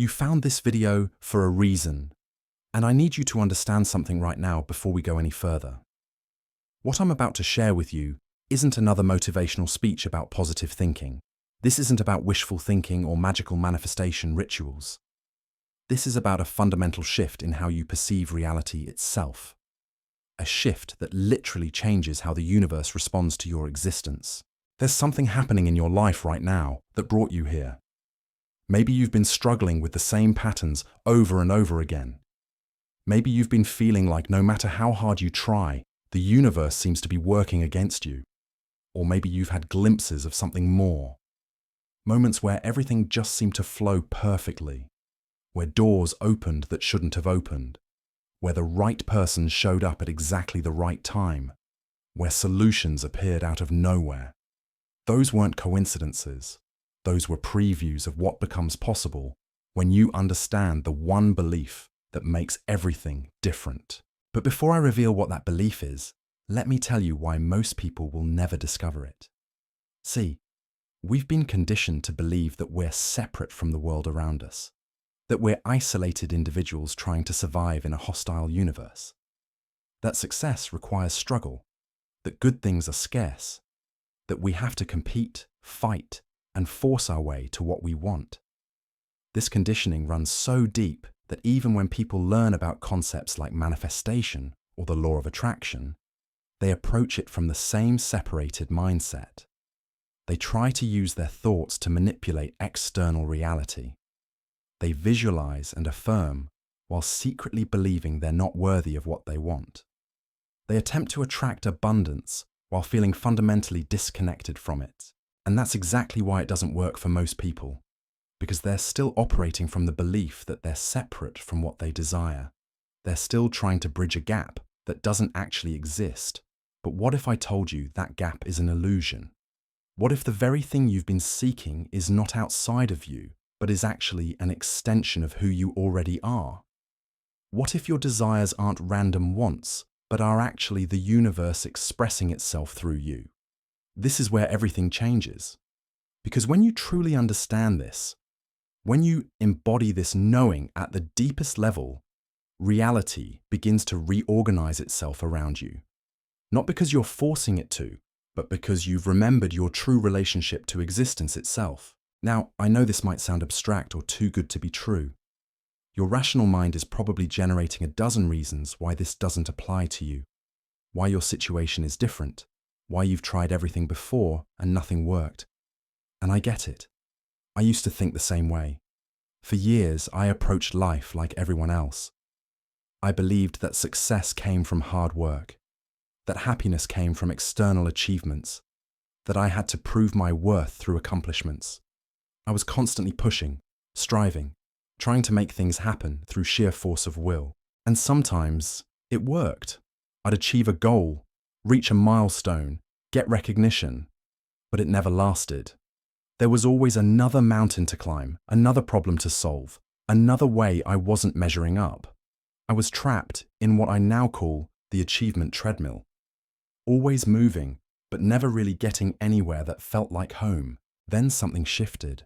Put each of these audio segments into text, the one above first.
You found this video for a reason, and I need you to understand something right now before we go any further. What I'm about to share with you isn't another motivational speech about positive thinking. This isn't about wishful thinking or magical manifestation rituals. This is about a fundamental shift in how you perceive reality itself. A shift that literally changes how the universe responds to your existence. There's something happening in your life right now that brought you here. Maybe you've been struggling with the same patterns over and over again. Maybe you've been feeling like no matter how hard you try, the universe seems to be working against you. Or maybe you've had glimpses of something more. Moments where everything just seemed to flow perfectly. Where doors opened that shouldn't have opened. Where the right person showed up at exactly the right time. Where solutions appeared out of nowhere. Those weren't coincidences. Those were previews of what becomes possible when you understand the one belief that makes everything different. But before I reveal what that belief is, let me tell you why most people will never discover it. See, we've been conditioned to believe that we're separate from the world around us, that we're isolated individuals trying to survive in a hostile universe, that success requires struggle, that good things are scarce, that we have to compete, fight, and force our way to what we want. This conditioning runs so deep that even when people learn about concepts like manifestation or the law of attraction, they approach it from the same separated mindset. They try to use their thoughts to manipulate external reality. They visualize and affirm while secretly believing they're not worthy of what they want. They attempt to attract abundance while feeling fundamentally disconnected from it. And that's exactly why it doesn't work for most people, because they're still operating from the belief that they're separate from what they desire. They're still trying to bridge a gap that doesn't actually exist. But what if I told you that gap is an illusion? What if the very thing you've been seeking is not outside of you, but is actually an extension of who you already are? What if your desires aren't random wants, but are actually the universe expressing itself through you? This is where everything changes. Because when you truly understand this, when you embody this knowing at the deepest level, reality begins to reorganize itself around you. Not because you're forcing it to, but because you've remembered your true relationship to existence itself. Now, I know this might sound abstract or too good to be true. Your rational mind is probably generating a dozen reasons why this doesn't apply to you, why your situation is different, why you've tried everything before and nothing worked. And I get it. I used to think the same way. For years, I approached life like everyone else. I believed that success came from hard work, that happiness came from external achievements, that I had to prove my worth through accomplishments. I was constantly pushing, striving, trying to make things happen through sheer force of will. And sometimes it worked. I'd achieve a goal, reach a milestone, get recognition, but it never lasted. There was always another mountain to climb, another problem to solve, another way I wasn't measuring up. I was trapped in what I now call the achievement treadmill. Always moving, but never really getting anywhere that felt like home. Then something shifted.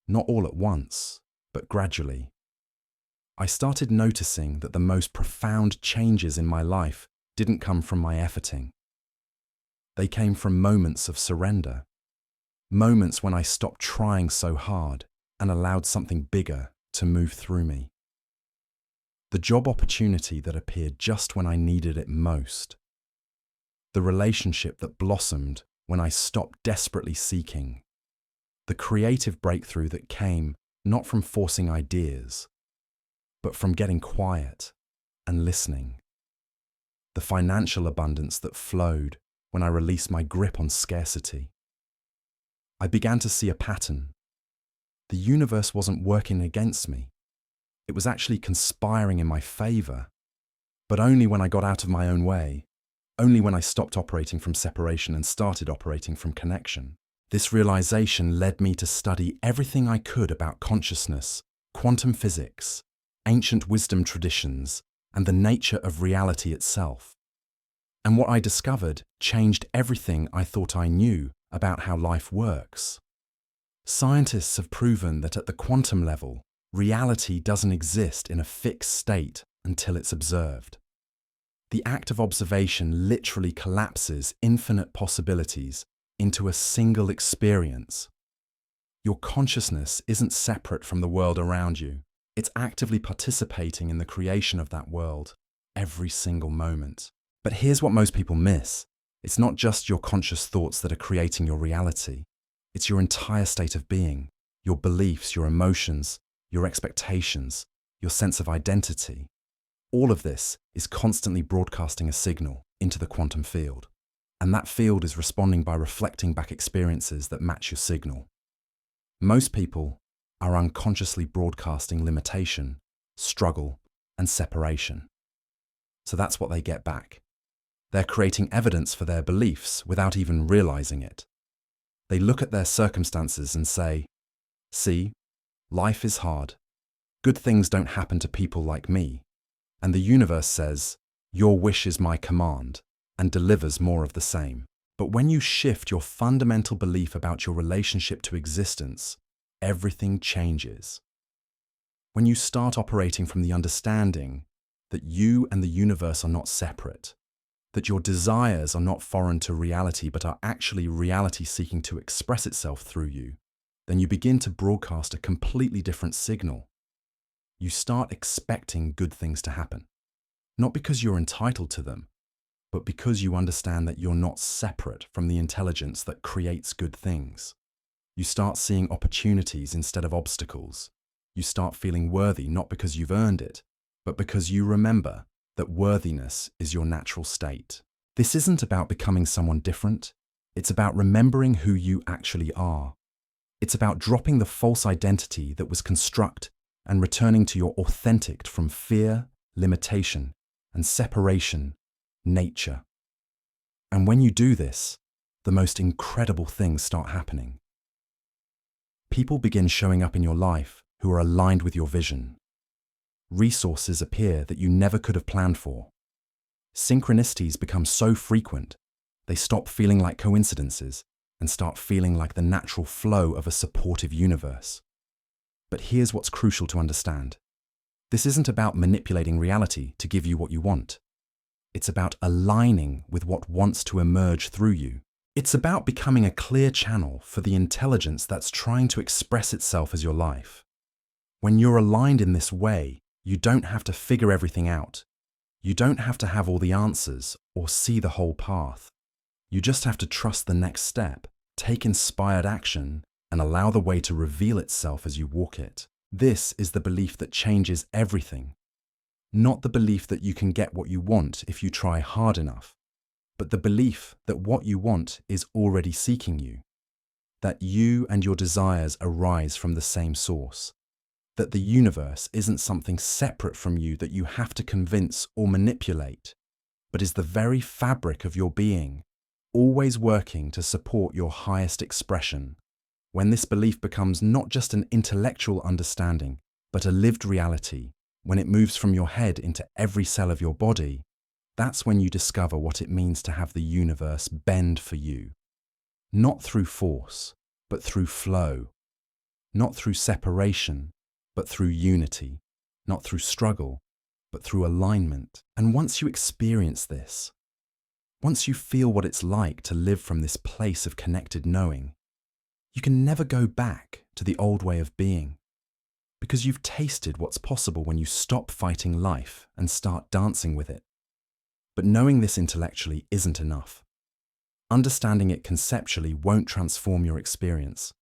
Not all at once, but gradually. I started noticing that the most profound changes in my life didn't come from my efforting. They came from moments of surrender. Moments when I stopped trying so hard and allowed something bigger to move through me. The job opportunity that appeared just when I needed it most. The relationship that blossomed when I stopped desperately seeking. The creative breakthrough that came not from forcing ideas, but from getting quiet and listening. The financial abundance that flowed when I released my grip on scarcity. I began to see a pattern. The universe wasn't working against me. It was actually conspiring in my favor, but only when I got out of my own way, only when I stopped operating from separation and started operating from connection. This realization led me to study everything I could about consciousness, quantum physics, ancient wisdom traditions, and the nature of reality itself. And what I discovered changed everything I thought I knew about how life works. Scientists have proven that at the quantum level, Reality doesn't exist in a fixed state until it's observed. The act of observation literally collapses infinite possibilities into a single experience. Your consciousness isn't separate from the world around you. It's actively participating in the creation of that world every single moment. But here's what most people miss. It's not just your conscious thoughts that are creating your reality. It's your entire state of being, your beliefs, your emotions, your expectations, your sense of identity. All of this is constantly broadcasting a signal into the quantum field. And that field is responding by reflecting back experiences that match your signal. Most people are unconsciously broadcasting limitation, struggle, and separation. So that's what they get back. They're creating evidence for their beliefs without even realizing it. They look at their circumstances and say, "See, life is hard. Good things don't happen to people like me." And the universe says, "Your wish is my command," and delivers more of the same. But when you shift your fundamental belief about your relationship to existence, everything changes. When you start operating from the understanding that you and the universe are not separate, that your desires are not foreign to reality but are actually reality seeking to express itself through you, then you begin to broadcast a completely different signal. You start expecting good things to happen, not because you're entitled to them, but because you understand that you're not separate from the intelligence that creates good things. You start seeing opportunities instead of obstacles. You start feeling worthy not because you've earned it, but because you remember that worthiness is your natural state. This isn't about becoming someone different. It's about remembering who you actually are. It's about dropping the false identity that was constructed and returning to your authentic from fear, limitation, and separation nature. And when you do this, the most incredible things start happening. People begin showing up in your life who are aligned with your vision. Resources appear that you never could have planned for. Synchronicities become so frequent, they stop feeling like coincidences and start feeling like the natural flow of a supportive universe. But here's what's crucial to understand. This isn't about manipulating reality to give you what you want. It's about aligning with what wants to emerge through you. It's about becoming a clear channel for the intelligence that's trying to express itself as your life. When you're aligned in this way, you don't have to figure everything out. You don't have to have all the answers or see the whole path. You just have to trust the next step, take inspired action, and allow the way to reveal itself as you walk it. This is the belief that changes everything. Not the belief that you can get what you want if you try hard enough, but the belief that what you want is already seeking you, that you and your desires arise from the same source, that the universe isn't something separate from you that you have to convince or manipulate, but is the very fabric of your being, always working to support your highest expression. When this belief becomes not just an intellectual understanding, but a lived reality, when it moves from your head into every cell of your body, that's when you discover what it means to have the universe bend for you. Not through force, but through flow. Not through separation, but through unity. Not through struggle, but through alignment. And once you experience this, once you feel what it's like to live from this place of connected knowing, you can never go back to the old way of being, because you've tasted what's possible when you stop fighting life and start dancing with it. But knowing this intellectually isn't enough. Understanding it conceptually won't transform your experience.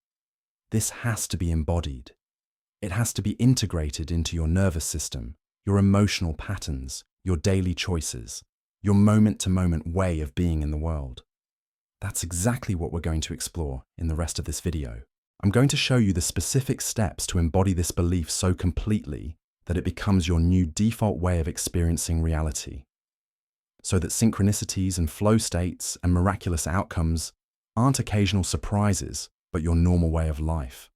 This has to be embodied. It has to be integrated into your nervous system, your emotional patterns, your daily choices, your moment-to-moment way of being in the world. That's exactly what we're going to explore in the rest of this video. I'm going to show you the specific steps to embody this belief so completely that it becomes your new default way of experiencing reality, so that synchronicities and flow states and miraculous outcomes aren't occasional surprises, but your normal way of life.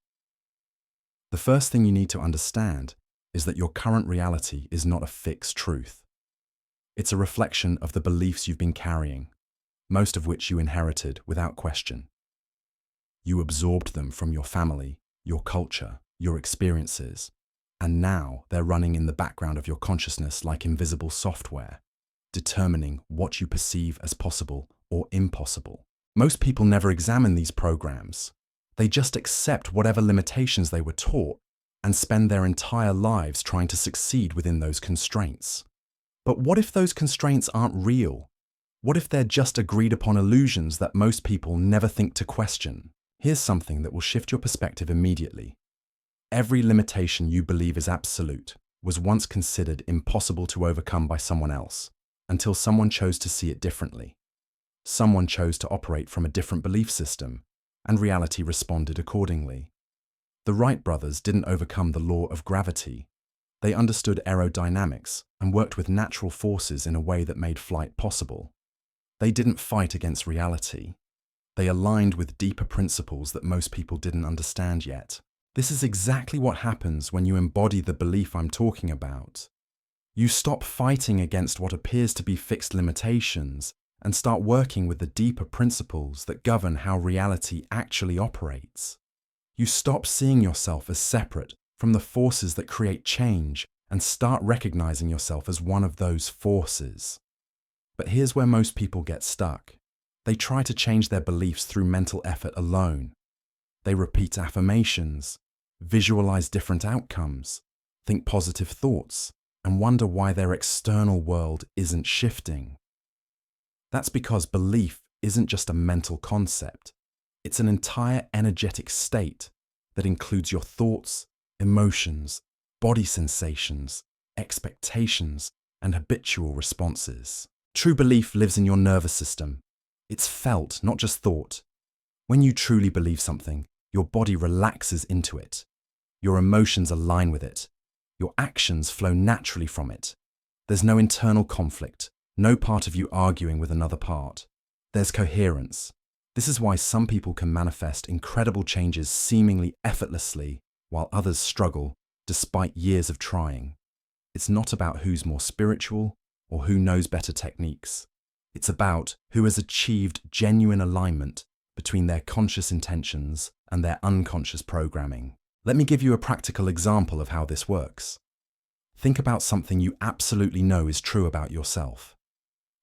The first thing you need to understand is that your current reality is not a fixed truth. It's a reflection of the beliefs you've been carrying, most of which you inherited without question. You absorbed them from your family, your culture, your experiences, And now they're running in the background of your consciousness like invisible software, determining what you perceive as possible or impossible. Most people never examine these programs. They just accept whatever limitations they were taught and spend their entire lives trying to succeed within those constraints. But what if those constraints aren't real? What if they're just agreed upon illusions that most people never think to question? Here's something that will shift your perspective immediately. Every limitation you believe is absolute was once considered impossible to overcome by someone else, until someone chose to see it differently. Someone chose to operate from a different belief system, and reality responded accordingly. The Wright brothers didn't overcome the law of gravity. They understood aerodynamics and worked with natural forces in a way that made flight possible. They didn't fight against reality. They aligned with deeper principles that most people didn't understand yet. This is exactly what happens when you embody the belief I'm talking about. You stop fighting against what appears to be fixed limitations and start working with the deeper principles that govern how reality actually operates. You stop seeing yourself as separate from the forces that create change and start recognizing yourself as one of those forces. But here's where most people get stuck. They try to change their beliefs through mental effort alone. They repeat affirmations, visualize different outcomes, think positive thoughts, and wonder why their external world isn't shifting. That's because belief isn't just a mental concept. It's an entire energetic state that includes your thoughts, emotions, body sensations, expectations, and habitual responses. True belief lives in your nervous system. It's felt, not just thought. When you truly believe something, your body relaxes into it. Your emotions align with it. Your actions flow naturally from it. There's no internal conflict, no part of you arguing with another part. There's coherence. This is why some people can manifest incredible changes seemingly effortlessly, while others struggle despite years of trying. It's not about who's more spiritual or who knows better techniques. It's about who has achieved genuine alignment between their conscious intentions and their unconscious programming. Let me give you a practical example of how this works. Think about something you absolutely know is true about yourself.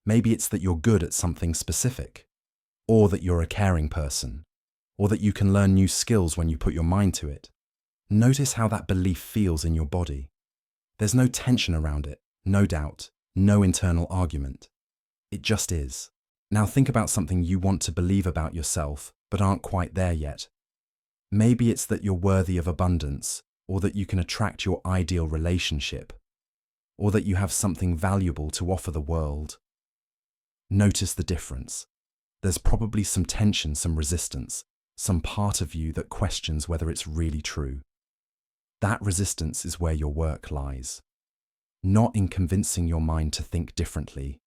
Maybe it's that you're good at something specific, or that you're a caring person, or that you can learn new skills when you put your mind to it. Notice how that belief feels in your body. There's no tension around it, no doubt, no internal argument. It just is. Now think about something you want to believe about yourself, but aren't quite there yet. Maybe it's that you're worthy of abundance, or that you can attract your ideal relationship, or that you have something valuable to offer the world. Notice the difference. There's probably some tension, some resistance, some part of you that questions whether it's really true. That resistance is where your work lies. Not in convincing your mind to think differently,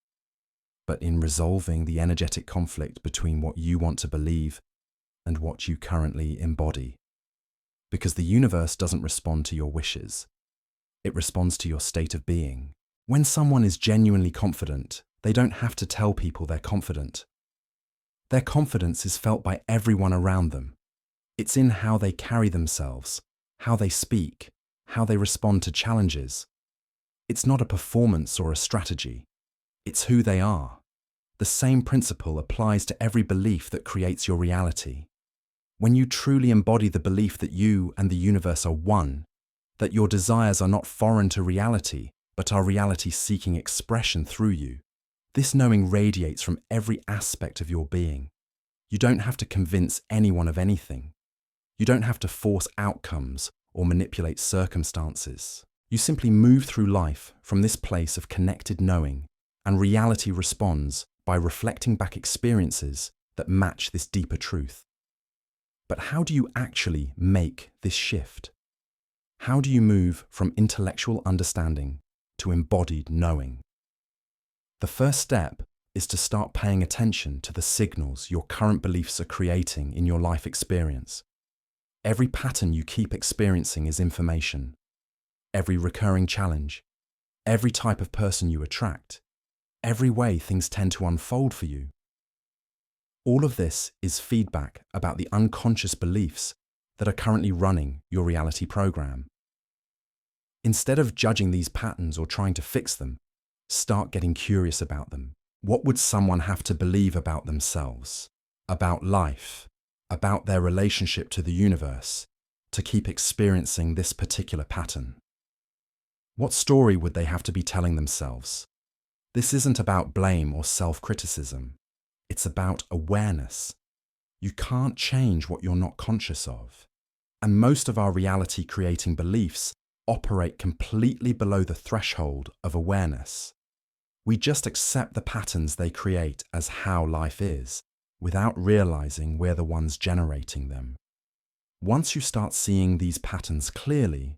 but in resolving the energetic conflict between what you want to believe and what you currently embody. Because the universe doesn't respond to your wishes. It responds to your state of being. When someone is genuinely confident, they don't have to tell people they're confident. Their confidence is felt by everyone around them. It's in how they carry themselves, how they speak, how they respond to challenges. It's not a performance or a strategy. It's who they are. The same principle applies to every belief that creates your reality. When you truly embody the belief that you and the universe are one, that your desires are not foreign to reality, but are reality seeking expression through you, this knowing radiates from every aspect of your being. You don't have to convince anyone of anything. You don't have to force outcomes or manipulate circumstances. You simply move through life from this place of connected knowing, and reality responds by reflecting back experiences that match this deeper truth. But how do you actually make this shift? How do you move from intellectual understanding to embodied knowing? The first step is to start paying attention to the signals your current beliefs are creating in your life experience. Every pattern you keep experiencing is information. Every recurring challenge, every type of person you attract, every way things tend to unfold for you. All of this is feedback about the unconscious beliefs that are currently running your reality program. Instead of judging these patterns or trying to fix them, start getting curious about them. What would someone have to believe about themselves, about life, about their relationship to the universe, to keep experiencing this particular pattern? What story would they have to be telling themselves? This isn't about blame or self-criticism. It's about awareness. You can't change what you're not conscious of. And most of our reality-creating beliefs operate completely below the threshold of awareness. We just accept the patterns they create as how life is, without realizing we're the ones generating them. Once you start seeing these patterns clearly,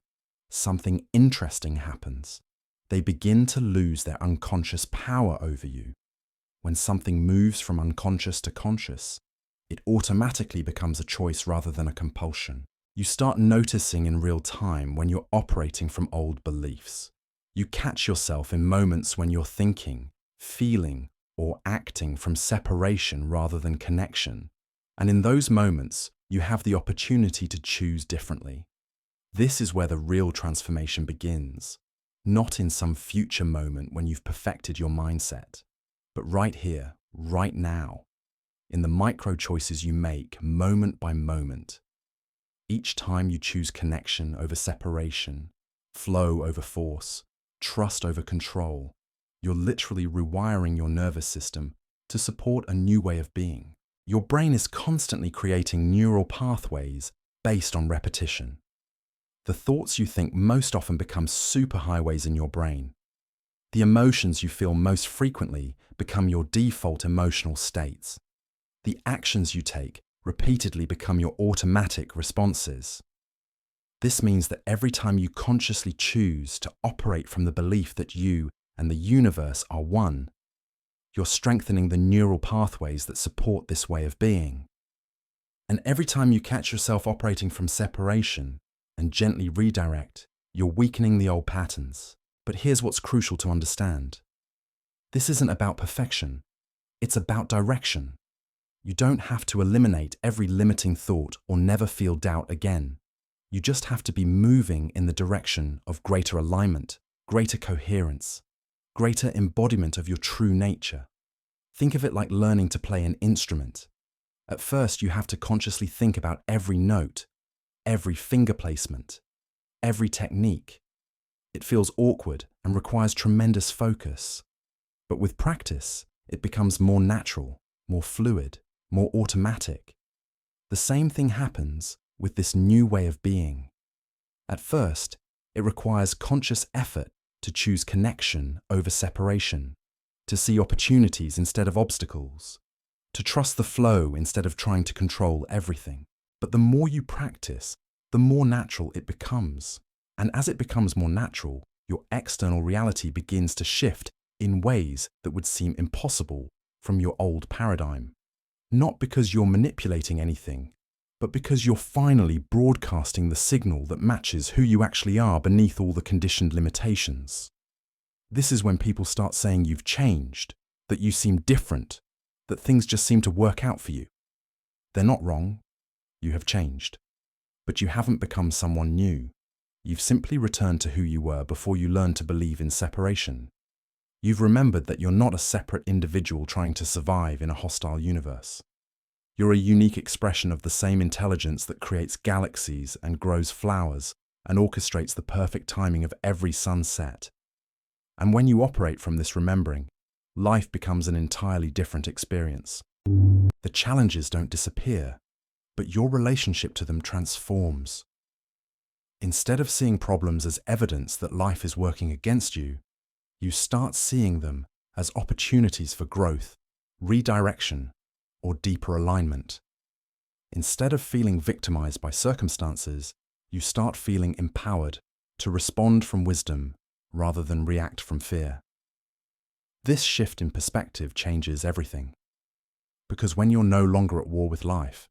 something interesting happens. They begin to lose their unconscious power over you. When something moves from unconscious to conscious, it automatically becomes a choice rather than a compulsion. You start noticing in real time when you're operating from old beliefs. You catch yourself in moments when you're thinking, feeling, or acting from separation rather than connection. And in those moments, you have the opportunity to choose differently. This is where the real transformation begins, not in some future moment when you've perfected your mindset, but right here, right now, in the micro choices you make moment by moment. Each time you choose connection over separation, flow over force, trust over control, you're literally rewiring your nervous system to support a new way of being. Your brain is constantly creating neural pathways based on repetition. The thoughts you think most often become superhighways in your brain. The emotions you feel most frequently become your default emotional states. The actions you take repeatedly become your automatic responses. This means that every time you consciously choose to operate from the belief that you and the universe are one, you're strengthening the neural pathways that support this way of being. And every time you catch yourself operating from separation and gently redirect, you're weakening the old patterns. But here's what's crucial to understand. This isn't about perfection. It's about direction. You don't have to eliminate every limiting thought or never feel doubt again. You just have to be moving in the direction of greater alignment, greater coherence, greater embodiment of your true nature. Think of it like learning to play an instrument. At first, you have to consciously think about every note, every finger placement, every technique. It feels awkward and requires tremendous focus. But with practice, it becomes more natural, more fluid, more automatic. The same thing happens with this new way of being. At first, it requires conscious effort to choose connection over separation, to see opportunities instead of obstacles, to trust the flow instead of trying to control everything. But the more you practice, the more natural it becomes. And as it becomes more natural, your external reality begins to shift in ways that would seem impossible from your old paradigm. Not because you're manipulating anything, but because you're finally broadcasting the signal that matches who you actually are beneath all the conditioned limitations. This is when people start saying you've changed, that you seem different, that things just seem to work out for you. They're not wrong. You have changed. But you haven't become someone new. You've simply returned to who you were before you learned to believe in separation. You've remembered that you're not a separate individual trying to survive in a hostile universe. You're a unique expression of the same intelligence that creates galaxies and grows flowers and orchestrates the perfect timing of every sunset. And when you operate from this remembering, life becomes an entirely different experience. The challenges don't disappear, but your relationship to them transforms. Instead of seeing problems as evidence that life is working against you, you start seeing them as opportunities for growth, redirection, or deeper alignment. Instead of feeling victimized by circumstances, you start feeling empowered to respond from wisdom rather than react from fear. This shift in perspective changes everything. Because when you're no longer at war with life,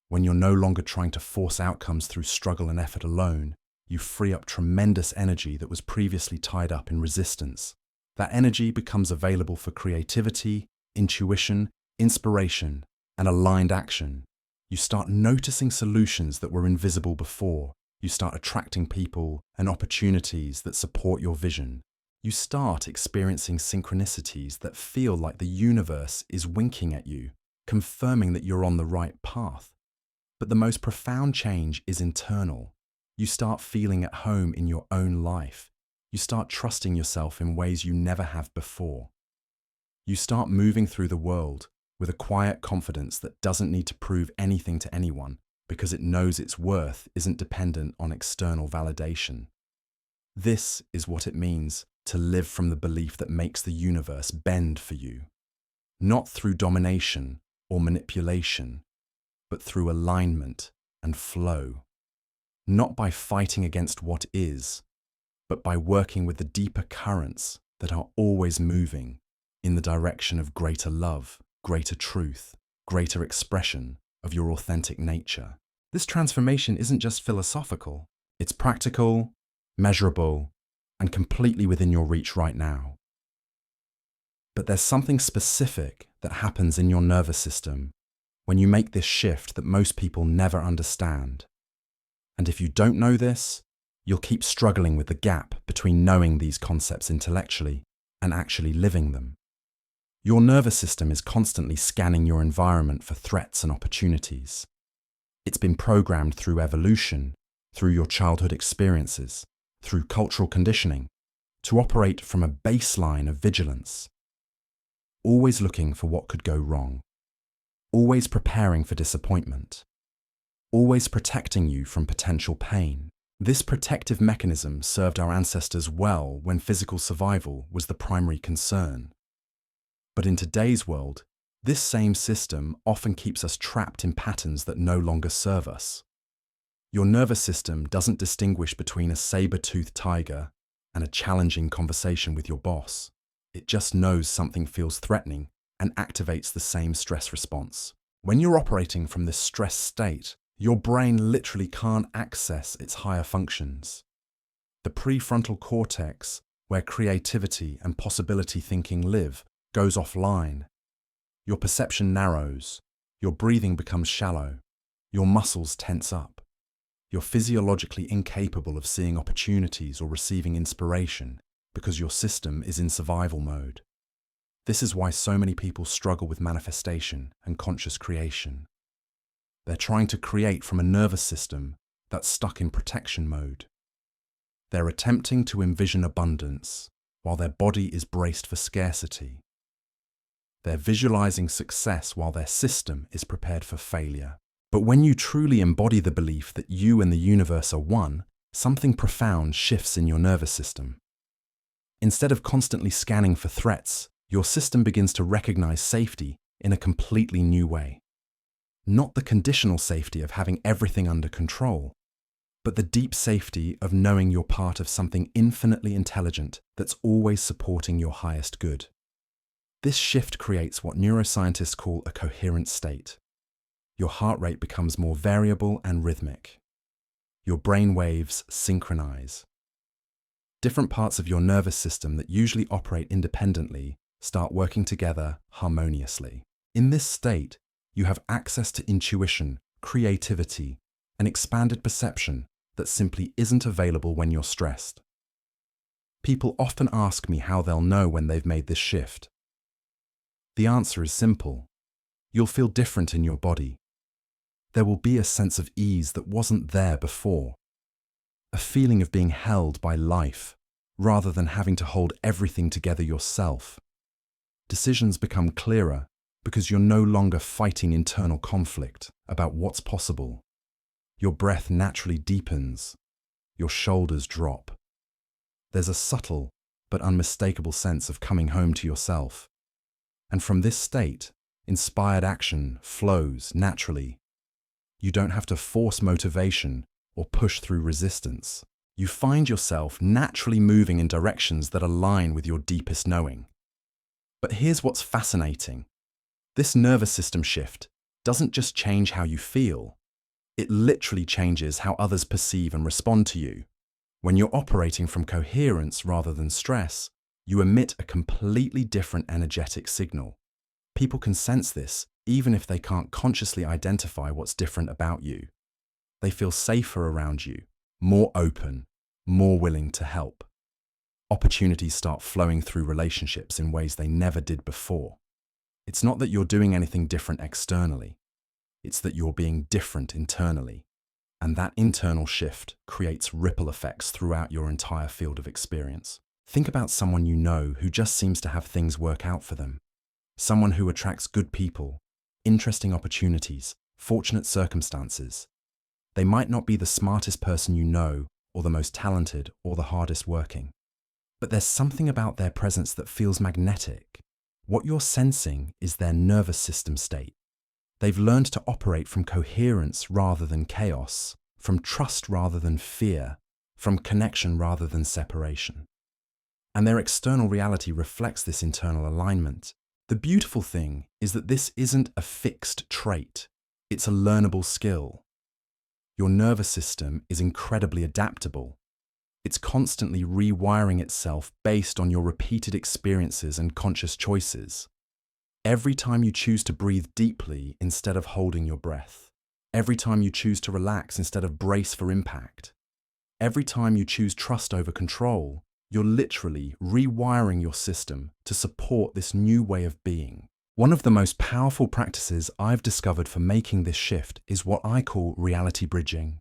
when you're no longer trying to force outcomes through struggle and effort alone, you free up tremendous energy that was previously tied up in resistance. That energy becomes available for creativity, intuition, inspiration, and aligned action. You start noticing solutions that were invisible before, You start attracting people and opportunities that support your vision. You start experiencing synchronicities that feel like the universe is winking at you, confirming that you're on the right path. But the most profound change is internal. You start feeling at home in your own life. You start trusting yourself in ways you never have before. You start moving through the world with a quiet confidence that doesn't need to prove anything to anyone because it knows its worth isn't dependent on external validation. This is what it means to live from the belief that makes the universe bend for you, not through domination or manipulation, but through alignment and flow, not by fighting against what is, but by working with the deeper currents that are always moving in the direction of greater love, greater truth, greater expression of your authentic nature. This transformation isn't just philosophical, it's practical, measurable, and completely within your reach right now. But there's something specific that happens in your nervous system when you make this shift that most people never understand. And if you don't know this, you'll keep struggling with the gap between knowing these concepts intellectually and actually living them. Your nervous system is constantly scanning your environment for threats and opportunities. It's been programmed through evolution, through your childhood experiences, through cultural conditioning, to operate from a baseline of vigilance, always looking for what could go wrong, always preparing for disappointment, always protecting you from potential pain. This protective mechanism served our ancestors well when physical survival was the primary concern. But in today's world, this same system often keeps us trapped in patterns that no longer serve us. Your nervous system doesn't distinguish between a saber-toothed tiger and a challenging conversation with your boss. It just knows something feels threatening and activates the same stress response. When you're operating from this stress state, your brain literally can't access its higher functions. The prefrontal cortex, where creativity and possibility thinking live, goes offline. Your perception narrows, your breathing becomes shallow, your muscles tense up. You're physiologically incapable of seeing opportunities or receiving inspiration because your system is in survival mode. This is why so many people struggle with manifestation and conscious creation. They're trying to create from a nervous system that's stuck in protection mode. They're attempting to envision abundance while their body is braced for scarcity. They're visualizing success while their system is prepared for failure. But when you truly embody the belief that you and the universe are one, something profound shifts in your nervous system. Instead of constantly scanning for threats, your system begins to recognize safety in a completely new way. Not the conditional safety of having everything under control, but the deep safety of knowing you're part of something infinitely intelligent that's always supporting your highest good. This shift creates what neuroscientists call a coherent state. Your heart rate becomes more variable and rhythmic. Your brain waves synchronize. Different parts of your nervous system that usually operate independently start working together harmoniously. In this state, you have access to intuition, creativity, and expanded perception that simply isn't available when you're stressed. People often ask me how they'll know when they've made this shift. The answer is simple. You'll feel different in your body. There will be a sense of ease that wasn't there before. A feeling of being held by life, rather than having to hold everything together yourself. Decisions become clearer because you're no longer fighting internal conflict about what's possible. Your breath naturally deepens. Your shoulders drop. There's a subtle but unmistakable sense of coming home to yourself. And from this state, inspired action flows naturally. You don't have to force motivation or push through resistance. You find yourself naturally moving in directions that align with your deepest knowing. But here's what's fascinating. This nervous system shift doesn't just change how you feel. It literally changes how others perceive and respond to you. When you're operating from coherence rather than stress, you emit a completely different energetic signal. People can sense this, even if they can't consciously identify what's different about you. They feel safer around you, more open, more willing to help. Opportunities start flowing through relationships in ways they never did before. It's not that you're doing anything different externally. It's that you're being different internally. And that internal shift creates ripple effects throughout your entire field of experience. Think about someone you know who just seems to have things work out for them. Someone who attracts good people, interesting opportunities, fortunate circumstances. They might not be the smartest person you know, or the most talented, or the hardest working. But there's something about their presence that feels magnetic. What you're sensing is their nervous system state. They've learned to operate from coherence rather than chaos, from trust rather than fear, from connection rather than separation. And their external reality reflects this internal alignment. The beautiful thing is that this isn't a fixed trait. It's a learnable skill. Your nervous system is incredibly adaptable. It's constantly rewiring itself based on your repeated experiences and conscious choices. Every time you choose to breathe deeply instead of holding your breath, every time you choose to relax instead of brace for impact, every time you choose trust over control, you're literally rewiring your system to support this new way of being. One of the most powerful practices I've discovered for making this shift is what I call reality bridging.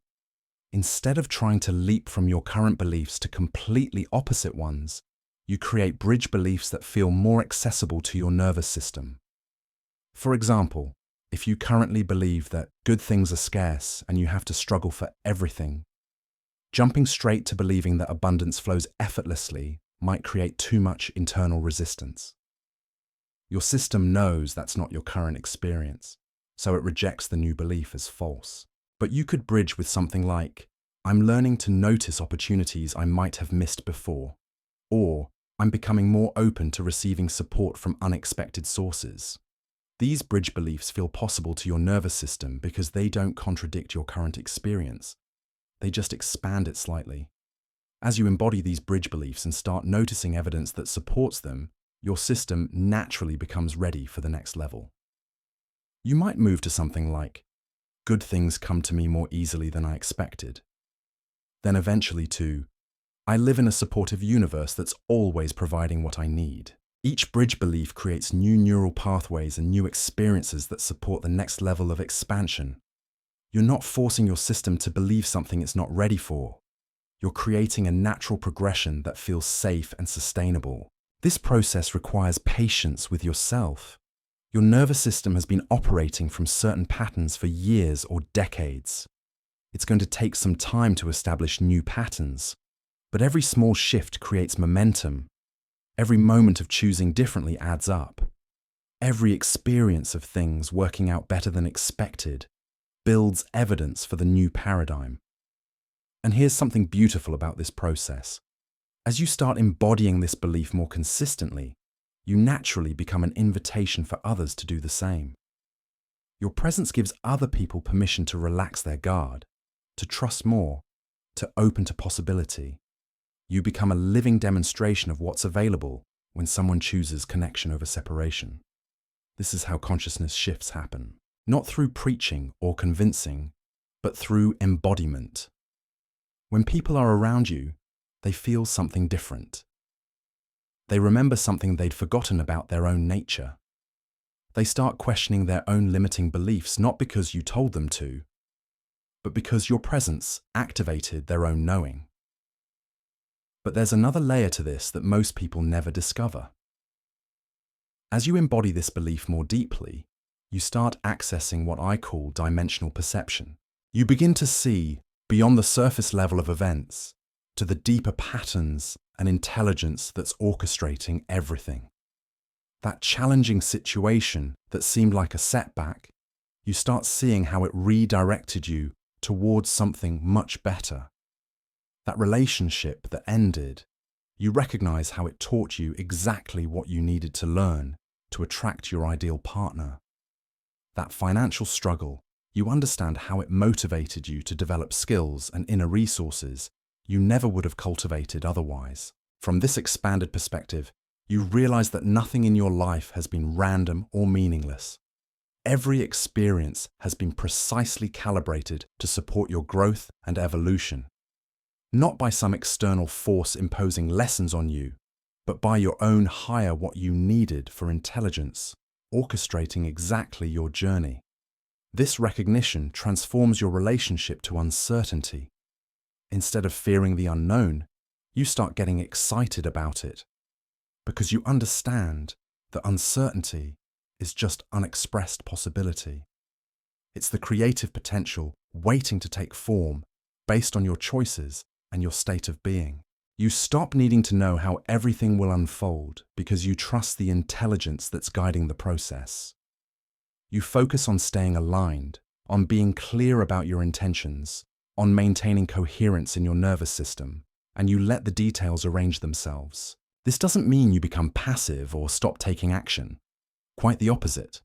Instead of trying to leap from your current beliefs to completely opposite ones, you create bridge beliefs that feel more accessible to your nervous system. For example, if you currently believe that good things are scarce and you have to struggle for everything, jumping straight to believing that abundance flows effortlessly might create too much internal resistance. Your system knows that's not your current experience, so it rejects the new belief as false. But you could bridge with something like, I'm learning to notice opportunities I might have missed before, or I'm becoming more open to receiving support from unexpected sources. These bridge beliefs feel possible to your nervous system because they don't contradict your current experience. They just expand it slightly. As you embody these bridge beliefs and start noticing evidence that supports them, your system naturally becomes ready for the next level. You might move to something like, good things come to me more easily than I expected. Then eventually to, I live in a supportive universe that's always providing what I need. Each bridge belief creates new neural pathways and new experiences that support the next level of expansion. You're not forcing your system to believe something it's not ready for. You're creating a natural progression that feels safe and sustainable. This process requires patience with yourself. Your nervous system has been operating from certain patterns for years or decades. It's going to take some time to establish new patterns, but every small shift creates momentum. Every moment of choosing differently adds up. Every experience of things working out better than expected builds evidence for the new paradigm. And here's something beautiful about this process. As you start embodying this belief more consistently, you naturally become an invitation for others to do the same. Your presence gives other people permission to relax their guard, to trust more, to open to possibility. You become a living demonstration of what's available when someone chooses connection over separation. This is how consciousness shifts happen, not through preaching or convincing, but through embodiment. When people are around you, they feel something different. They remember something they'd forgotten about their own nature. They start questioning their own limiting beliefs, not because you told them to, but because your presence activated their own knowing. But there's another layer to this that most people never discover. As you embody this belief more deeply, you start accessing what I call dimensional perception. You begin to see beyond the surface level of events to the deeper patterns and intelligence that's orchestrating everything. That challenging situation that seemed like a setback, you start seeing how it redirected you towards something much better. That relationship that ended, you recognize how it taught you exactly what you needed to learn to attract your ideal partner. That financial struggle, you understand how it motivated you to develop skills and inner resources you never would have cultivated otherwise. From this expanded perspective, you realize that nothing in your life has been random or meaningless. Every experience has been precisely calibrated to support your growth and evolution. Not by some external force imposing lessons on you, but by your own higher what you needed for intelligence, orchestrating exactly your journey. This recognition transforms your relationship to uncertainty. Instead of fearing the unknown, you start getting excited about it, because you understand that uncertainty is just unexpressed possibility. It's the creative potential waiting to take form based on your choices and your state of being. You stop needing to know how everything will unfold because you trust the intelligence that's guiding the process. You focus on staying aligned, on being clear about your intentions, on maintaining coherence in your nervous system, and you let the details arrange themselves. This doesn't mean you become passive or stop taking action. Quite the opposite.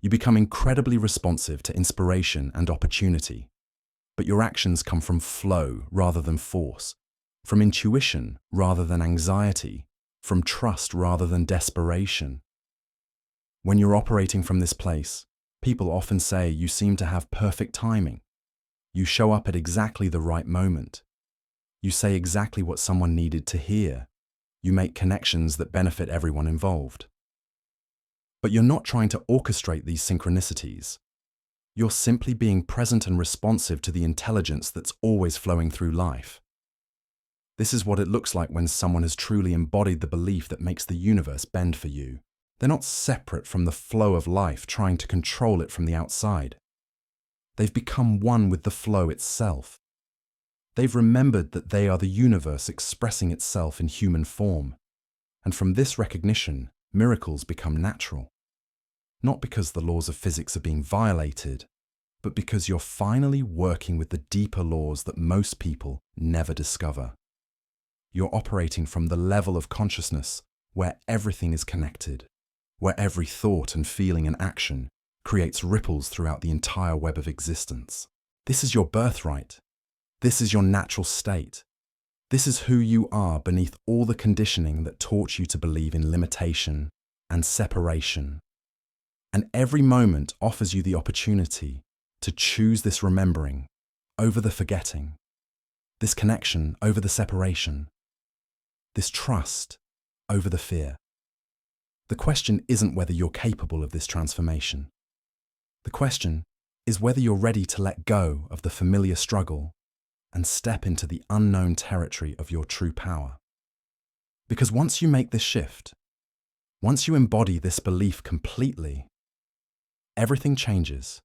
You become incredibly responsive to inspiration and opportunity. But your actions come from flow rather than force, from intuition rather than anxiety, from trust rather than desperation. When you're operating from this place, people often say you seem to have perfect timing. You show up at exactly the right moment. You say exactly what someone needed to hear. You make connections that benefit everyone involved. But you're not trying to orchestrate these synchronicities. You're simply being present and responsive to the intelligence that's always flowing through life. This is what it looks like when someone has truly embodied the belief that makes the universe bend for you. They're not separate from the flow of life, trying to control it from the outside. They've become one with the flow itself. They've remembered that they are the universe expressing itself in human form. And from this recognition, miracles become natural. Not because the laws of physics are being violated, but because you're finally working with the deeper laws that most people never discover. You're operating from the level of consciousness where everything is connected, where every thought and feeling and action creates ripples throughout the entire web of existence. This is your birthright. This is your natural state. This is who you are beneath all the conditioning that taught you to believe in limitation and separation. And every moment offers you the opportunity to choose this remembering over the forgetting, this connection over the separation, this trust over the fear. The question isn't whether you're capable of this transformation. The question is whether you're ready to let go of the familiar struggle and step into the unknown territory of your true power. Because once you make this shift, once you embody this belief completely, everything changes,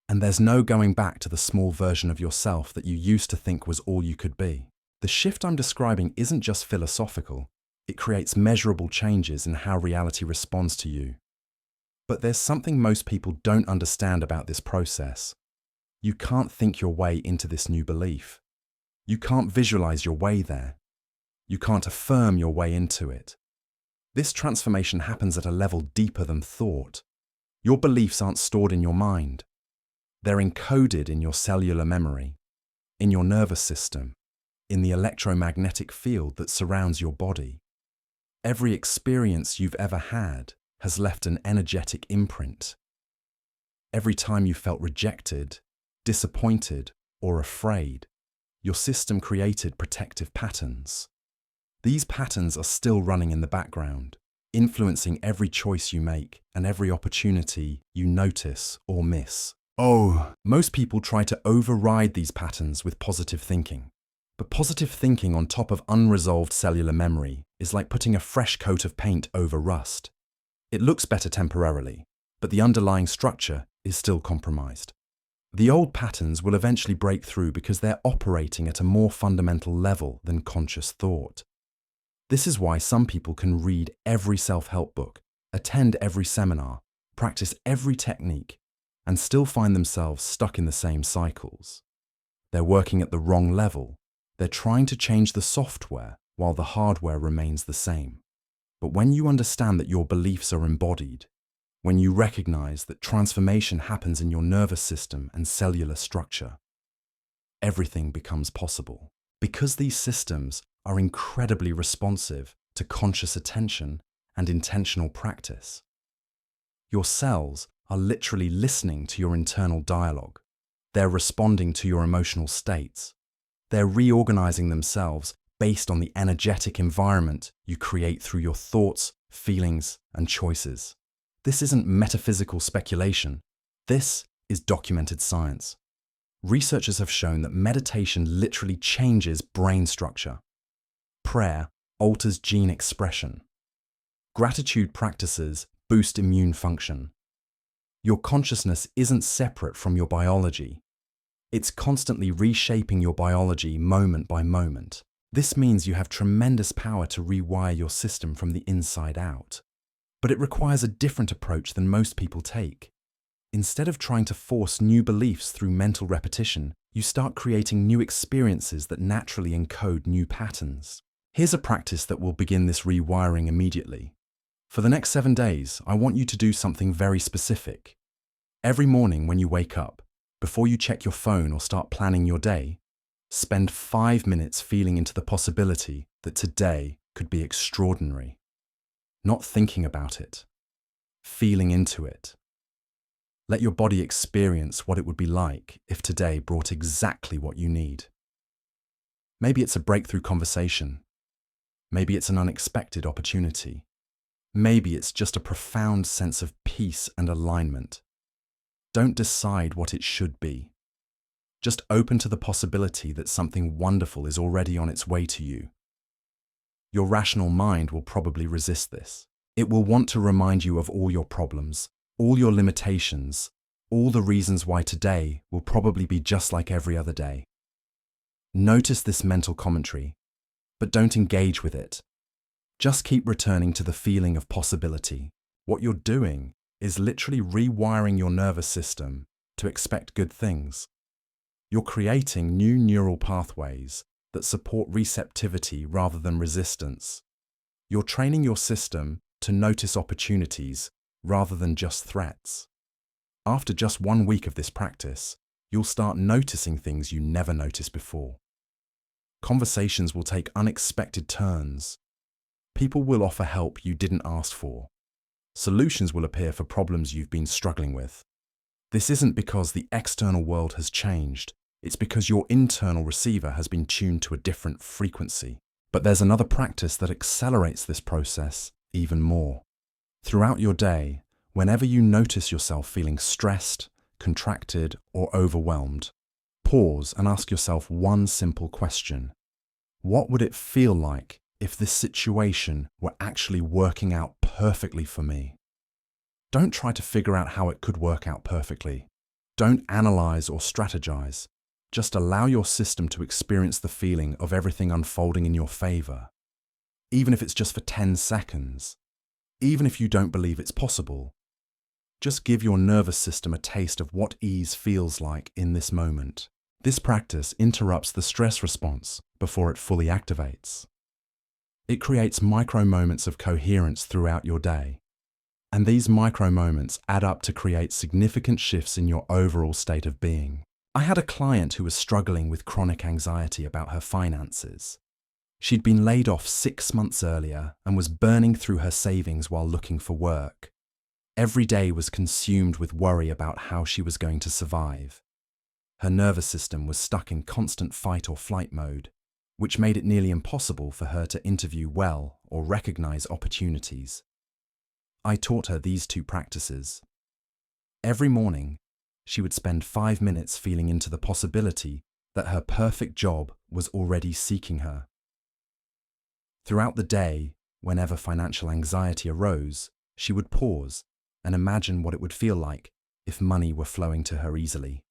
and there's no going back to the small version of yourself that you used to think was all you could be. The shift I'm describing isn't just philosophical, it creates measurable changes in how reality responds to you. But there's something most people don't understand about this process. You can't think your way into this new belief. You can't visualize your way there. You can't affirm your way into it. This transformation happens at a level deeper than thought. Your beliefs aren't stored in your mind. They're encoded in your cellular memory, in your nervous system, in the electromagnetic field that surrounds your body. Every experience you've ever had has left an energetic imprint. Every time you felt rejected, disappointed, or afraid, your system created protective patterns. These patterns are still running in the background, influencing every choice you make and every opportunity you notice or miss. Most people try to override these patterns with positive thinking. But positive thinking on top of unresolved cellular memory is like putting a fresh coat of paint over rust. It looks better temporarily, but the underlying structure is still compromised. The old patterns will eventually break through because they're operating at a more fundamental level than conscious thought. This is why some people can read every self-help book, attend every seminar, practice every technique, and still find themselves stuck in the same cycles. They're working at the wrong level. They're trying to change the software while the hardware remains the same. But when you understand that your beliefs are embodied, when you recognize that transformation happens in your nervous system and cellular structure, everything becomes possible. Because these systems are incredibly responsive to conscious attention and intentional practice. Your cells are literally listening to your internal dialogue. They're responding to your emotional states. They're reorganizing themselves based on the energetic environment you create through your thoughts, feelings, and choices. This isn't metaphysical speculation. This is documented science. Researchers have shown that meditation literally changes brain structure. Prayer alters gene expression. Gratitude practices boost immune function. Your consciousness isn't separate from your biology. It's constantly reshaping your biology moment by moment. This means you have tremendous power to rewire your system from the inside out. But it requires a different approach than most people take. Instead of trying to force new beliefs through mental repetition, you start creating new experiences that naturally encode new patterns. Here's a practice that will begin this rewiring immediately. For the next 7 days, I want you to do something very specific. Every morning when you wake up, before you check your phone or start planning your day, spend 5 minutes feeling into the possibility that today could be extraordinary. Not thinking about it, feeling into it. Let your body experience what it would be like if today brought exactly what you need. Maybe it's a breakthrough conversation. Maybe it's an unexpected opportunity. Maybe it's just a profound sense of peace and alignment. Don't decide what it should be. Just open to the possibility that something wonderful is already on its way to you. Your rational mind will probably resist this. It will want to remind you of all your problems, all your limitations, all the reasons why today will probably be just like every other day. Notice this mental commentary, but don't engage with it. Just keep returning to the feeling of possibility. What you're doing is literally rewiring your nervous system to expect good things. You're creating new neural pathways that support receptivity rather than resistance. You're training your system to notice opportunities rather than just threats. After just 1 week of this practice, you'll start noticing things you never noticed before. Conversations will take unexpected turns. People will offer help you didn't ask for. Solutions will appear for problems you've been struggling with. This isn't because the external world has changed. It's because your internal receiver has been tuned to a different frequency. But there's another practice that accelerates this process even more. Throughout your day, whenever you notice yourself feeling stressed, contracted, or overwhelmed, pause and ask yourself one simple question. What would it feel like if this situation were actually working out perfectly for me? Don't try to figure out how it could work out perfectly. Don't analyze or strategize. Just allow your system to experience the feeling of everything unfolding in your favor. Even if it's just for 10 seconds. Even if you don't believe it's possible. Just give your nervous system a taste of what ease feels like in this moment. This practice interrupts the stress response before it fully activates. It creates micro moments of coherence throughout your day. And these micro moments add up to create significant shifts in your overall state of being. I had a client who was struggling with chronic anxiety about her finances. She'd been laid off 6 months earlier and was burning through her savings while looking for work. Every day was consumed with worry about how she was going to survive. Her nervous system was stuck in constant fight or flight mode, which made it nearly impossible for her to interview well or recognize opportunities. I taught her these 2 practices. Every morning, she would spend 5 minutes feeling into the possibility that her perfect job was already seeking her. Throughout the day, whenever financial anxiety arose, she would pause and imagine what it would feel like if money were flowing to her easily.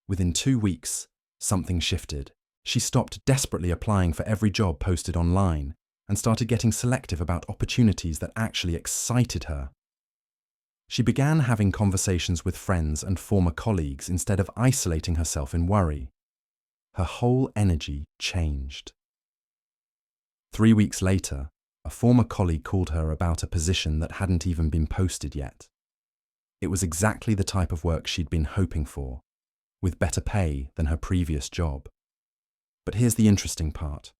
Within 2 weeks, something shifted. She stopped desperately applying for every job posted online and started getting selective about opportunities that actually excited her. She began having conversations with friends and former colleagues instead of isolating herself in worry. Her whole energy changed. 3 weeks later, a former colleague called her about a position that hadn't even been posted yet. It was exactly the type of work she'd been hoping for, with better pay than her previous job. But here's the interesting part.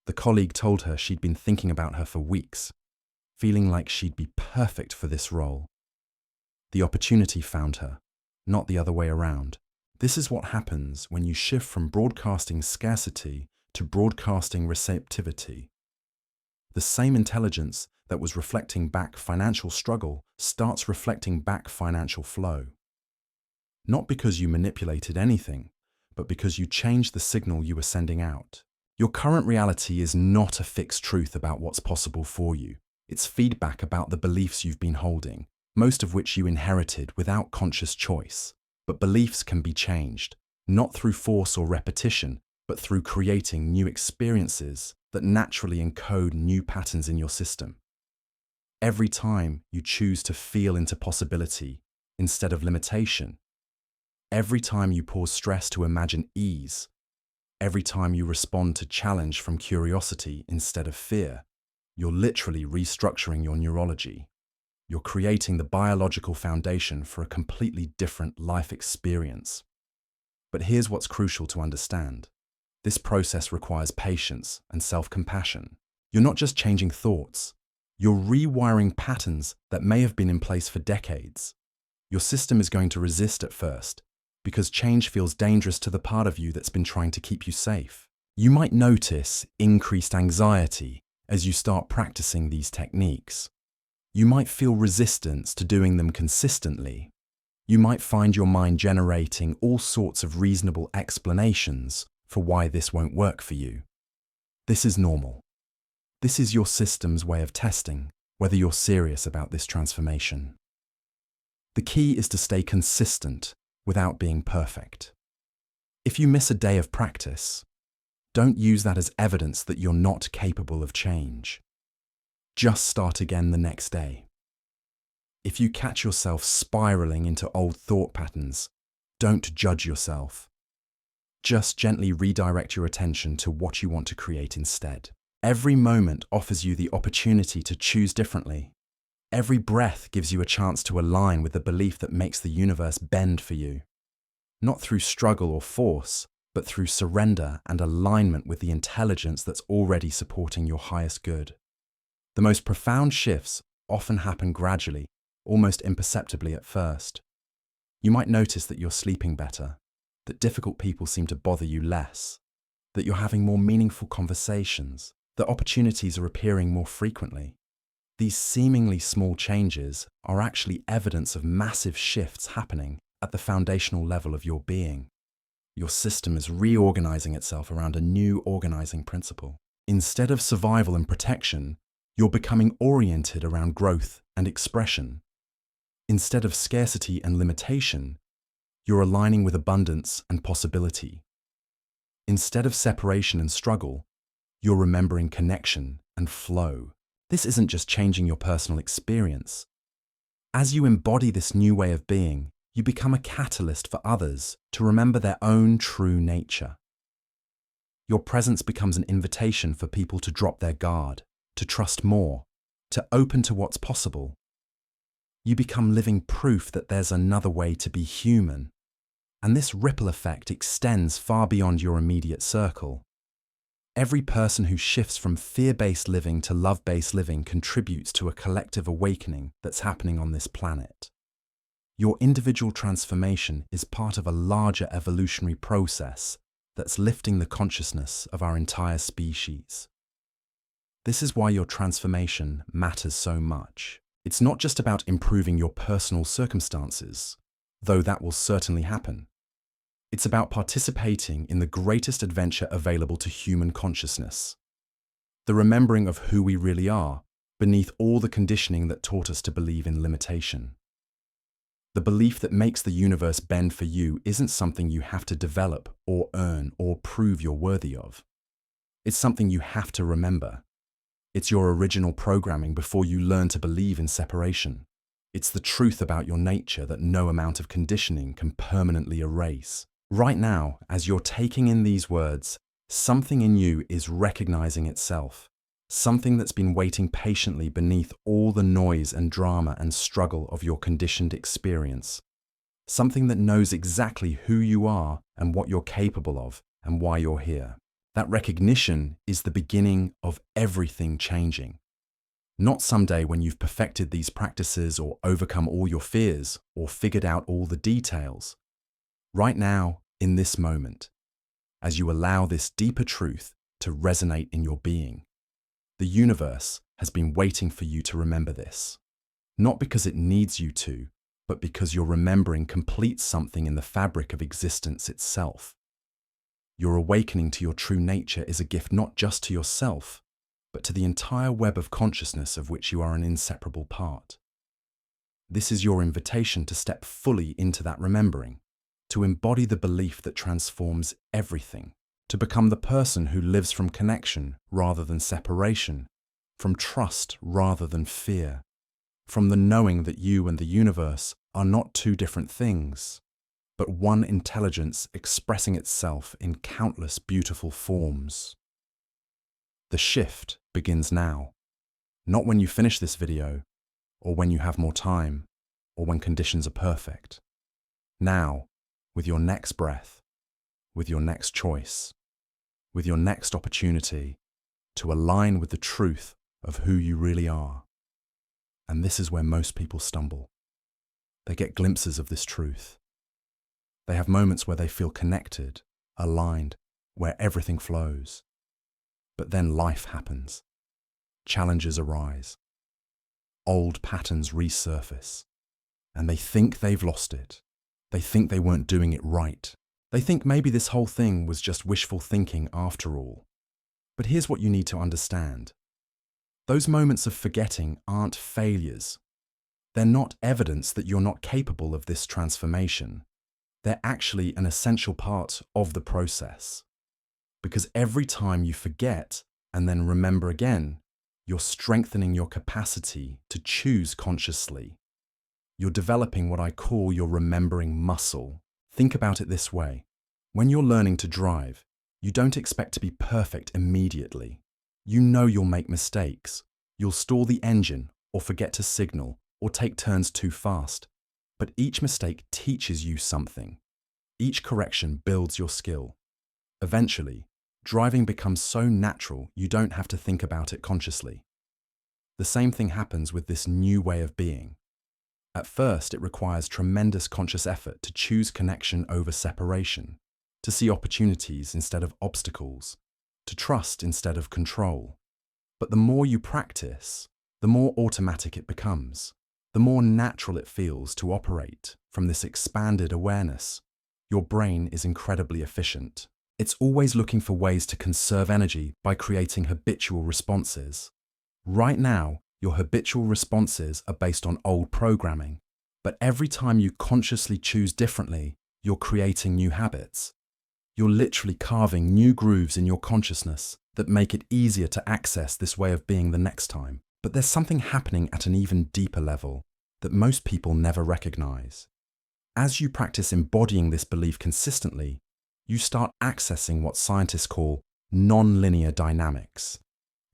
The colleague told her she'd been thinking about her for weeks, feeling like she'd be perfect for this role. The opportunity found her, not the other way around. This is what happens when you shift from broadcasting scarcity to broadcasting receptivity. The same intelligence that was reflecting back financial struggle starts reflecting back financial flow. Not because you manipulated anything, but because you changed the signal you were sending out. Your current reality is not a fixed truth about what's possible for you. It's feedback about the beliefs you've been holding, most of which you inherited without conscious choice. But beliefs can be changed, not through force or repetition, but through creating new experiences that naturally encode new patterns in your system. Every time you choose to feel into possibility instead of limitation, every time you pause stress to imagine ease, every time you respond to challenge from curiosity instead of fear, you're literally restructuring your neurology. You're creating the biological foundation for a completely different life experience. But here's what's crucial to understand. This process requires patience and self-compassion. You're not just changing thoughts, you're rewiring patterns that may have been in place for decades. Your system is going to resist at first, because change feels dangerous to the part of you that's been trying to keep you safe. You might notice increased anxiety as you start practicing these techniques. You might feel resistance to doing them consistently. You might find your mind generating all sorts of reasonable explanations for why this won't work for you. This is normal. This is your system's way of testing whether you're serious about this transformation. The key is to stay consistent without being perfect. If you miss a day of practice, don't use that as evidence that you're not capable of change. Just start again the next day. If you catch yourself spiraling into old thought patterns, don't judge yourself. Just gently redirect your attention to what you want to create instead. Every moment offers you the opportunity to choose differently. Every breath gives you a chance to align with the belief that makes the universe bend for you. Not through struggle or force, but through surrender and alignment with the intelligence that's already supporting your highest good. The most profound shifts often happen gradually, almost imperceptibly at first. You might notice that you're sleeping better, that difficult people seem to bother you less, that you're having more meaningful conversations, that opportunities are appearing more frequently. These seemingly small changes are actually evidence of massive shifts happening at the foundational level of your being. Your system is reorganizing itself around a new organizing principle. Instead of survival and protection, you're becoming oriented around growth and expression. Instead of scarcity and limitation, you're aligning with abundance and possibility. Instead of separation and struggle, you're remembering connection and flow. This isn't just changing your personal experience. As you embody this new way of being, you become a catalyst for others to remember their own true nature. Your presence becomes an invitation for people to drop their guard, to trust more, to open to what's possible. You become living proof that there's another way to be human. And this ripple effect extends far beyond your immediate circle. Every person who shifts from fear-based living to love-based living contributes to a collective awakening that's happening on this planet. Your individual transformation is part of a larger evolutionary process that's lifting the consciousness of our entire species. This is why your transformation matters so much. It's not just about improving your personal circumstances, though that will certainly happen. It's about participating in the greatest adventure available to human consciousness. The remembering of who we really are, beneath all the conditioning that taught us to believe in limitation. The belief that makes the universe bend for you isn't something you have to develop or earn or prove you're worthy of. It's something you have to remember. It's your original programming before you learn to believe in separation. It's the truth about your nature that no amount of conditioning can permanently erase. Right now, as you're taking in these words, something in you is recognizing itself, something that's been waiting patiently beneath all the noise and drama and struggle of your conditioned experience, something that knows exactly who you are and what you're capable of and why you're here. That recognition is the beginning of everything changing. Not someday when you've perfected these practices or overcome all your fears or figured out all the details. Right now, in this moment, as you allow this deeper truth to resonate in your being, the universe has been waiting for you to remember this. Not because it needs you to, but because your remembering completes something in the fabric of existence itself. Your awakening to your true nature is a gift not just to yourself, but to the entire web of consciousness of which you are an inseparable part. This is your invitation to step fully into that remembering, to embody the belief that transforms everything, to become the person who lives from connection rather than separation, from trust rather than fear, from the knowing that you and the universe are not two different things, but one intelligence expressing itself in countless beautiful forms. The shift begins now, not when you finish this video, or when you have more time, or when conditions are perfect. Now, with your next breath, with your next choice, with your next opportunity to align with the truth of who you really are. And this is where most people stumble. They get glimpses of this truth. They have moments where they feel connected, aligned, where everything flows. But then life happens. Challenges arise. Old patterns resurface. And they think they've lost it. They think they weren't doing it right. They think maybe this whole thing was just wishful thinking after all. But here's what you need to understand. Those moments of forgetting aren't failures. They're not evidence that you're not capable of this transformation. They're actually an essential part of the process. Because every time you forget and then remember again, you're strengthening your capacity to choose consciously. You're developing what I call your remembering muscle. Think about it this way. When you're learning to drive, you don't expect to be perfect immediately. You know you'll make mistakes. You'll stall the engine or forget to signal or take turns too fast. But each mistake teaches you something. Each correction builds your skill. Eventually, driving becomes so natural you don't have to think about it consciously. The same thing happens with this new way of being. At first, it requires tremendous conscious effort to choose connection over separation, to see opportunities instead of obstacles, to trust instead of control. But the more you practice, the more automatic it becomes, the more natural it feels to operate from this expanded awareness. Your brain is incredibly efficient. It's always looking for ways to conserve energy by creating habitual responses. Right now, your habitual responses are based on old programming, but every time you consciously choose differently, you're creating new habits. You're literally carving new grooves in your consciousness that make it easier to access this way of being the next time. But there's something happening at an even deeper level that most people never recognize. As you practice embodying this belief consistently, you start accessing what scientists call nonlinear dynamics.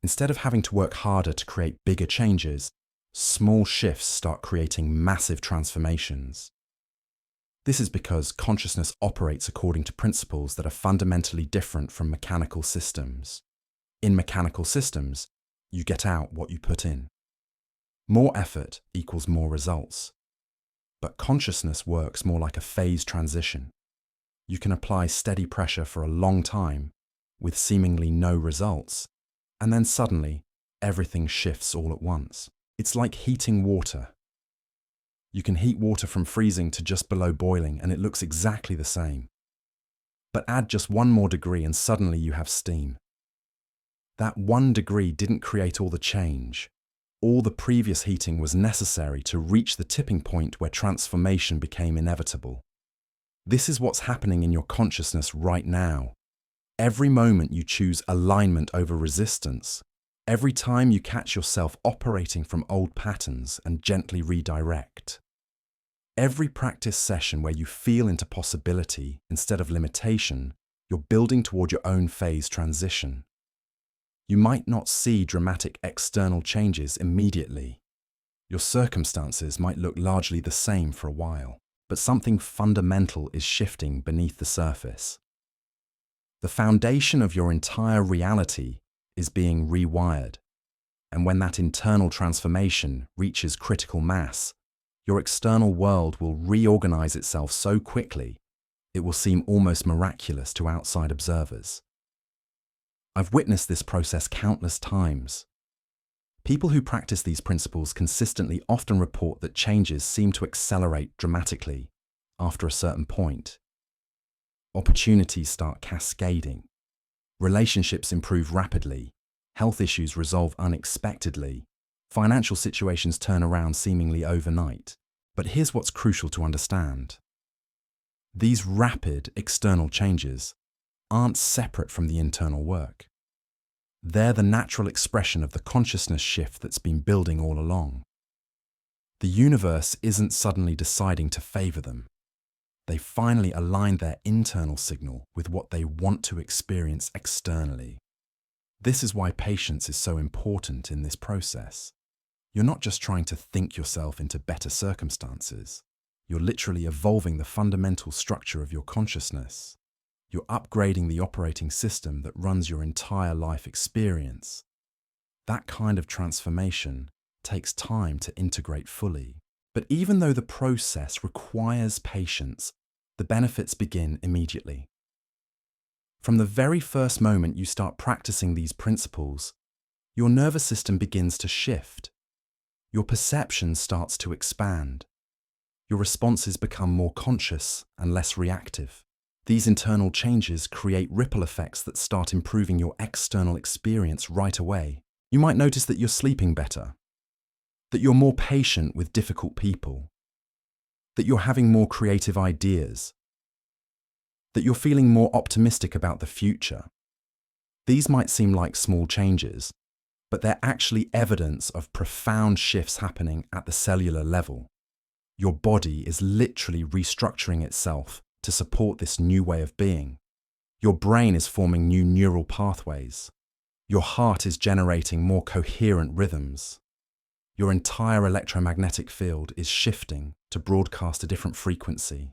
Instead of having to work harder to create bigger changes, small shifts start creating massive transformations. This is because consciousness operates according to principles that are fundamentally different from mechanical systems. In mechanical systems, you get out what you put in. More effort equals more results. But consciousness works more like a phase transition. You can apply steady pressure for a long time with seemingly no results, and then suddenly everything shifts all at once. It's like heating water. You can heat water from freezing to just below boiling and it looks exactly the same. But add just one more degree and suddenly you have steam. That 1 degree didn't create all the change. All the previous heating was necessary to reach the tipping point where transformation became inevitable. This is what's happening in your consciousness right now. Every moment you choose alignment over resistance, every time you catch yourself operating from old patterns and gently redirect. Every practice session where you feel into possibility instead of limitation, you're building toward your own phase transition. You might not see dramatic external changes immediately. Your circumstances might look largely the same for a while, but something fundamental is shifting beneath the surface. The foundation of your entire reality is being rewired, and when that internal transformation reaches critical mass, your external world will reorganize itself so quickly, it will seem almost miraculous to outside observers. I've witnessed this process countless times. People who practice these principles consistently often report that changes seem to accelerate dramatically after a certain point. Opportunities start cascading. Relationships improve rapidly. Health issues resolve unexpectedly. Financial situations turn around seemingly overnight. But here's what's crucial to understand. These rapid external changes aren't separate from the internal work. They're the natural expression of the consciousness shift that's been building all along. The universe isn't suddenly deciding to favor them. They finally align their internal signal with what they want to experience externally. This is why patience is so important in this process. You're not just trying to think yourself into better circumstances. You're literally evolving the fundamental structure of your consciousness. You're upgrading the operating system that runs your entire life experience. That kind of transformation takes time to integrate fully. But even though the process requires patience, the benefits begin immediately. From the very first moment you start practicing these principles, your nervous system begins to shift. Your perception starts to expand. Your responses become more conscious and less reactive. These internal changes create ripple effects that start improving your external experience right away. You might notice that you're sleeping better, that you're more patient with difficult people, that you're having more creative ideas, that you're feeling more optimistic about the future. These might seem like small changes, but they're actually evidence of profound shifts happening at the cellular level. Your body is literally restructuring itself to support this new way of being. Your brain is forming new neural pathways. Your heart is generating more coherent rhythms. Your entire electromagnetic field is shifting to broadcast a different frequency.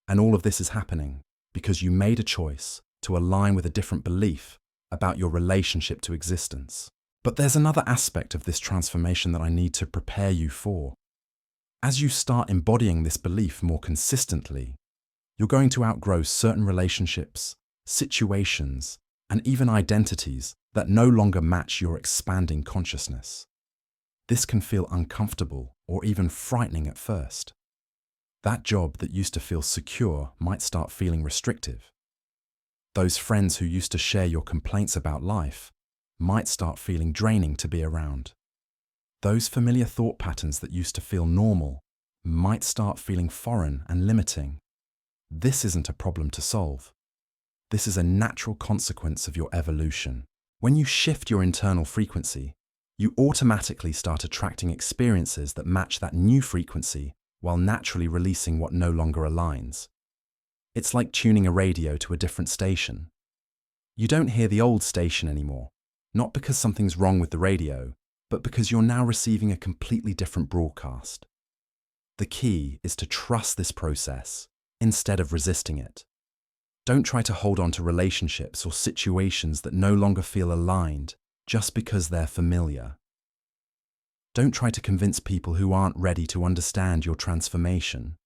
And all of this is happening because you made a choice to align with a different belief about your relationship to existence. But there's another aspect of this transformation that I need to prepare you for. As you start embodying this belief more consistently, you're going to outgrow certain relationships, situations, and even identities that no longer match your expanding consciousness. This can feel uncomfortable or even frightening at first. That job that used to feel secure might start feeling restrictive. Those friends who used to share your complaints about life might start feeling draining to be around. Those familiar thought patterns that used to feel normal might start feeling foreign and limiting. This isn't a problem to solve. This is a natural consequence of your evolution. When you shift your internal frequency, you automatically start attracting experiences that match that new frequency while naturally releasing what no longer aligns. It's like tuning a radio to a different station. You don't hear the old station anymore, not because something's wrong with the radio, but because you're now receiving a completely different broadcast. The key is to trust this process instead of resisting it. Don't try to hold on to relationships or situations that no longer feel aligned just because they're familiar. Don't try to convince people who aren't ready to understand your transformation.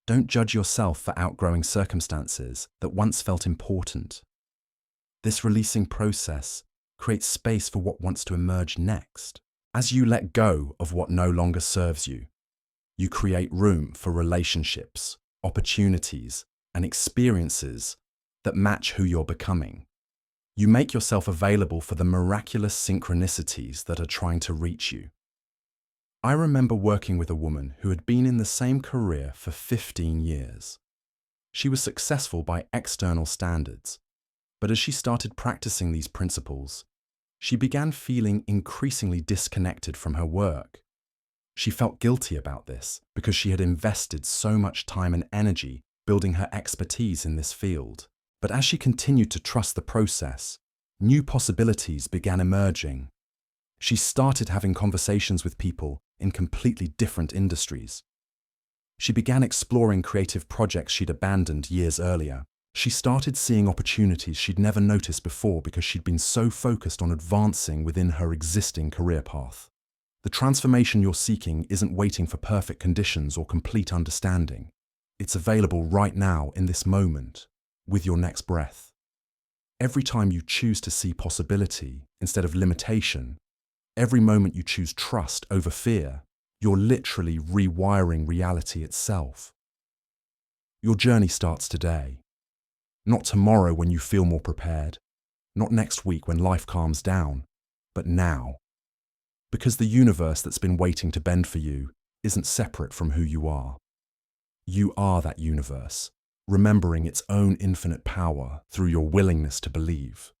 Don't judge yourself for outgrowing circumstances that once felt important. This releasing process creates space for what wants to emerge next. As you let go of what no longer serves you, you create room for relationships, opportunities, and experiences that match who you're becoming. You make yourself available for the miraculous synchronicities that are trying to reach you. I remember working with a woman who had been in the same career for 15 years. She was successful by external standards, but as she started practicing these principles, she began feeling increasingly disconnected from her work. She felt guilty about this because she had invested so much time and energy building her expertise in this field. But as she continued to trust the process, new possibilities began emerging. She started having conversations with people in completely different industries. She began exploring creative projects she'd abandoned years earlier. She started seeing opportunities she'd never noticed before because she'd been so focused on advancing within her existing career path. The transformation you're seeking isn't waiting for perfect conditions or complete understanding. It's available right now in this moment, with your next breath. Every time you choose to see possibility instead of limitation, every moment you choose trust over fear, you're literally rewiring reality itself. Your journey starts today. Not tomorrow when you feel more prepared, not next week when life calms down, but now. Because the universe that's been waiting to bend for you isn't separate from who you are. You are that universe, remembering its own infinite power through your willingness to believe.